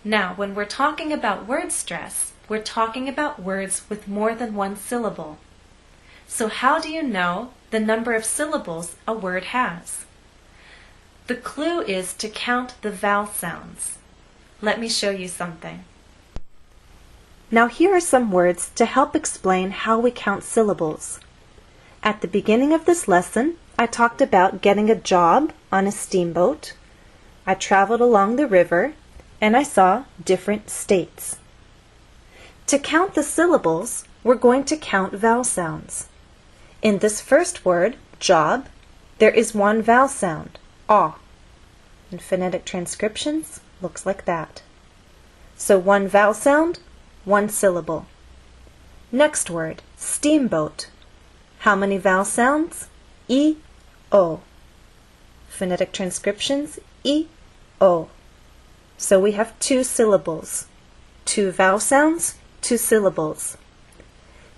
Now, when we're talking about word stress, we're talking about words with more than one syllable. So how do you know the number of syllables a word has? The clue is to count the vowel sounds. Let me show you something. Now here are some words to help explain how we count syllables. At the beginning of this lesson, I talked about getting a job on a steamboat. I traveled along the river, and I saw different states. To count the syllables, we're going to count vowel sounds. In this first word, job, there is one vowel sound, ah. In phonetic transcriptions, looks like that. So one vowel sound, one syllable. Next word, steamboat. How many vowel sounds? E, O. Phonetic transcriptions, E, O. So we have two syllables. Two vowel sounds, two syllables.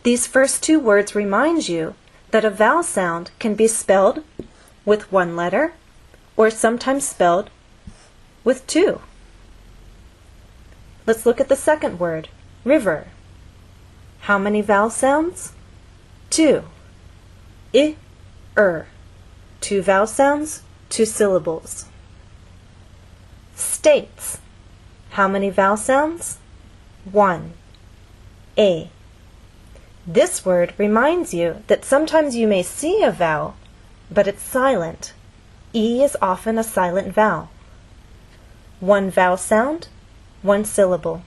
These first two words remind you that a vowel sound can be spelled with one letter or sometimes spelled with two. Let's look at the second word, river. How many vowel sounds? Two. I, Two vowel sounds, two syllables. States. How many vowel sounds? One. A. This word reminds you that sometimes you may see a vowel, but it's silent. E is often a silent vowel. One vowel sound, one syllable.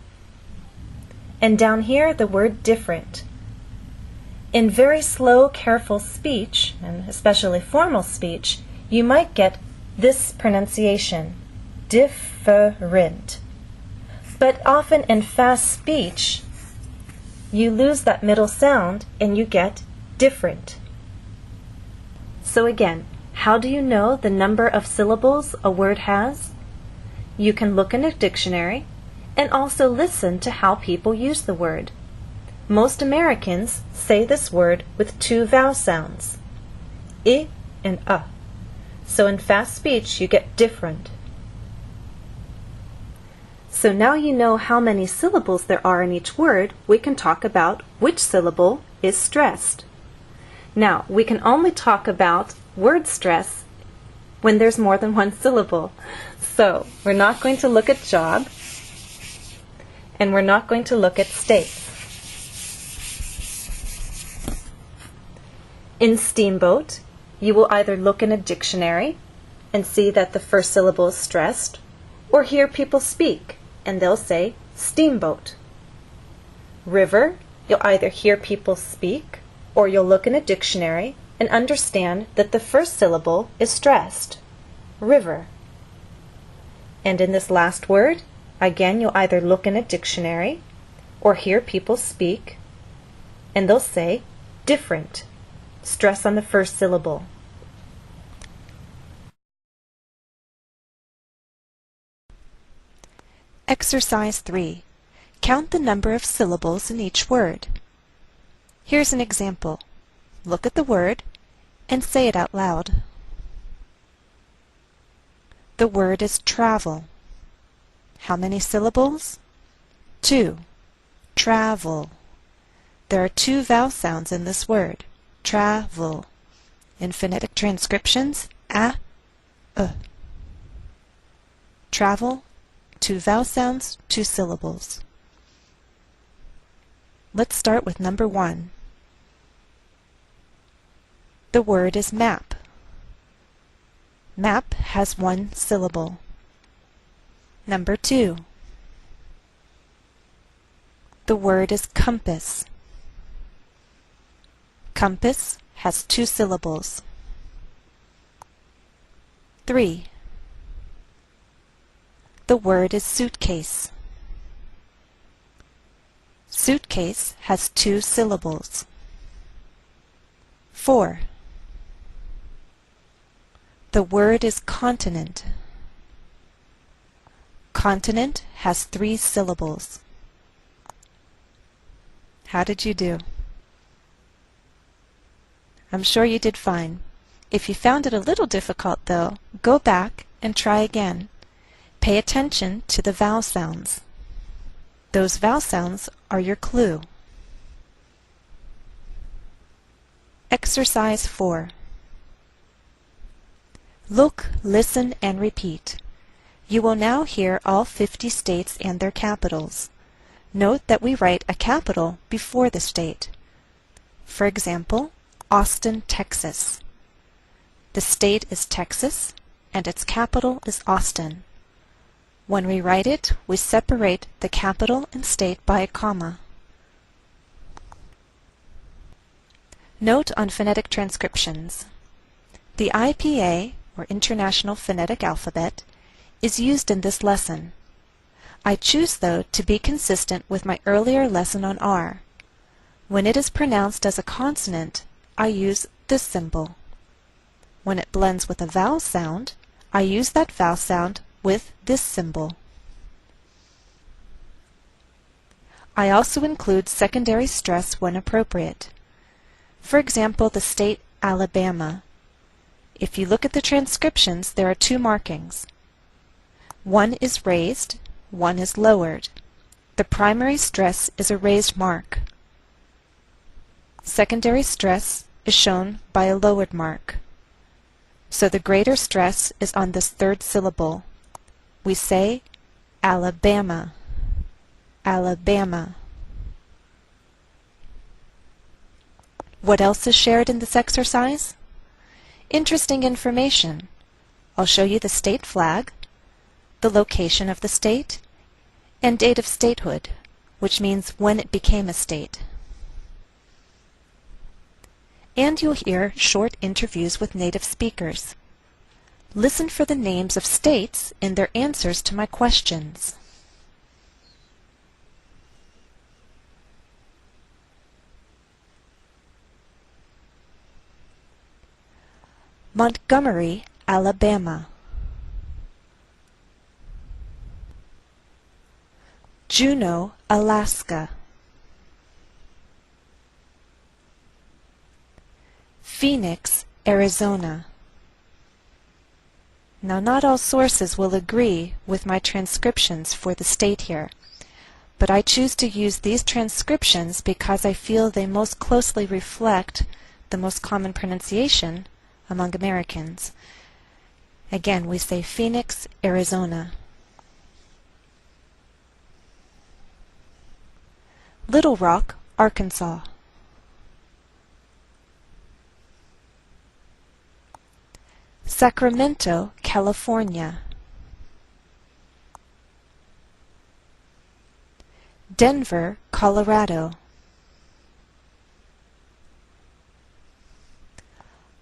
And down here, the word different. In very slow, careful speech, and especially formal speech, you might get this pronunciation, different. But often in fast speech, you lose that middle sound and you get different. So again, how do you know the number of syllables a word has? You can look in a dictionary and also listen to how people use the word. Most Americans say this word with two vowel sounds, I and A. So in fast speech, you get different. So now you know how many syllables there are in each word, we can talk about which syllable is stressed. Now, we can only talk about word stress when there's more than one syllable. So we're not going to look at job, and we're not going to look at state. In steamboat, you will either look in a dictionary and see that the first syllable is stressed, or hear people speak and they'll say steamboat. River, you'll either hear people speak or you'll look in a dictionary and understand that the first syllable is stressed, river. And in this last word, again, you'll either look in a dictionary or hear people speak and they'll say different. Stress on the first syllable. Exercise 3. Count the number of syllables in each word. Here's an example. Look at the word and say it out loud. The word is travel. How many syllables? 2. Travel. There are two vowel sounds in this word. Travel. In phonetic transcriptions, a. Travel, two vowel sounds, two syllables. Let's start with number 1. The word is map. Map has one syllable. Number 2. The word is compass. Compass has two syllables. 3. The word is suitcase. Suitcase has two syllables. 4. The word is continent. Continent has 3 syllables. How did you do? I'm sure you did fine. If you found it a little difficult, though, go back and try again. Pay attention to the vowel sounds. Those vowel sounds are your clue. Exercise 4. Look, listen, and repeat. You will now hear all 50 states and their capitals. Note that we write a capital before the state. For example, Austin, Texas. The state is Texas, and its capital is Austin. When we write it, we separate the capital and state by a comma. Note on phonetic transcriptions. The IPA, or International Phonetic Alphabet, is used in this lesson. I choose, though, to be consistent with my earlier lesson on R. When it is pronounced as a consonant, I use this symbol. When it blends with a vowel sound, I use that vowel sound with this symbol. I also include secondary stress when appropriate. For example, the state Alabama. If you look at the transcriptions, there are two markings. One is raised, one is lowered. The primary stress is a raised mark. Secondary stress is shown by a lowered mark. So the greater stress is on this third syllable. We say Alabama, Alabama. What else is shared in this exercise? Interesting information. I'll show you the state flag, the location of the state, and date of statehood, which means when it became a state. And you'll hear short interviews with native speakers. Listen for the names of states in their answers to my questions. Montgomery, Alabama. Juneau, Alaska. Phoenix, Arizona. Now, not all sources will agree with my transcriptions for the state here, but I choose to use these transcriptions because I feel they most closely reflect the most common pronunciation among Americans. Again, we say Phoenix, Arizona. Little Rock, Arkansas. Sacramento, California. Denver, Colorado.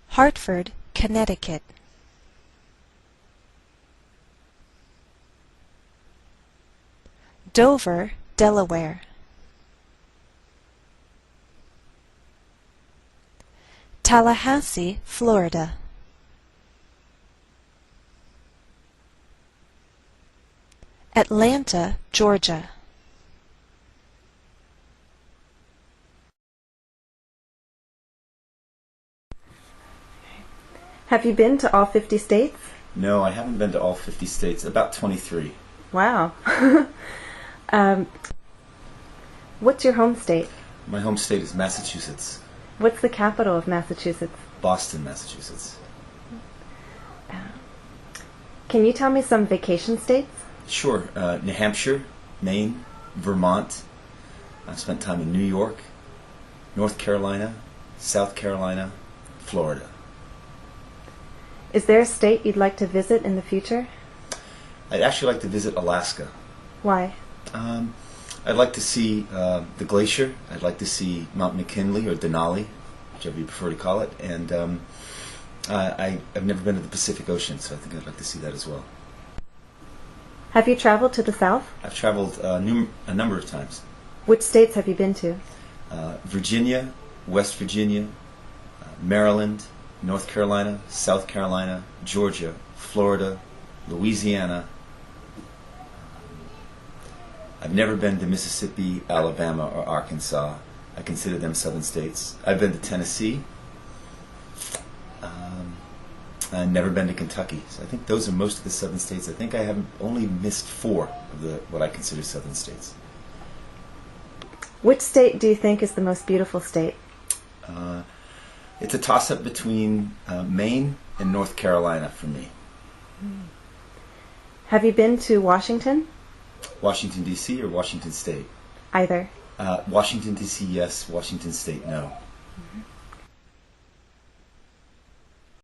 Hartford, Connecticut. Dover, Delaware. Tallahassee, Florida. Atlanta, Georgia. Have you been to all 50 states? No, I haven't been to all 50 states. About 23. Wow. What's your home state? My home state is Massachusetts. What's the capital of Massachusetts? Boston, Massachusetts. Can you tell me some vacation states? Sure. New Hampshire, Maine, Vermont. I've spent time in New York, North Carolina, South Carolina, Florida. Is there a state you'd like to visit in the future? I'd actually like to visit Alaska. Why? I'd like to see the glacier. I'd like to see Mount McKinley or Denali, whichever you prefer to call it. And I've never been to the Pacific Ocean, so I think I'd like to see that as well. Have you traveled to the South? I've traveled a number of times. Which states have you been to? Virginia, West Virginia, Maryland, North Carolina, South Carolina, Georgia, Florida, Louisiana. I've never been to Mississippi, Alabama, or Arkansas. I consider them southern states. I've been to Tennessee. I've never been to Kentucky. So I think those are most of the southern states. I think I have only missed 4 of what I consider southern states. Which state do you think is the most beautiful state? It's a toss-up between Maine and North Carolina for me. Have you been to Washington? Washington, D.C. or Washington State? Either. Washington, D.C., yes. Washington State, no. Mm-hmm.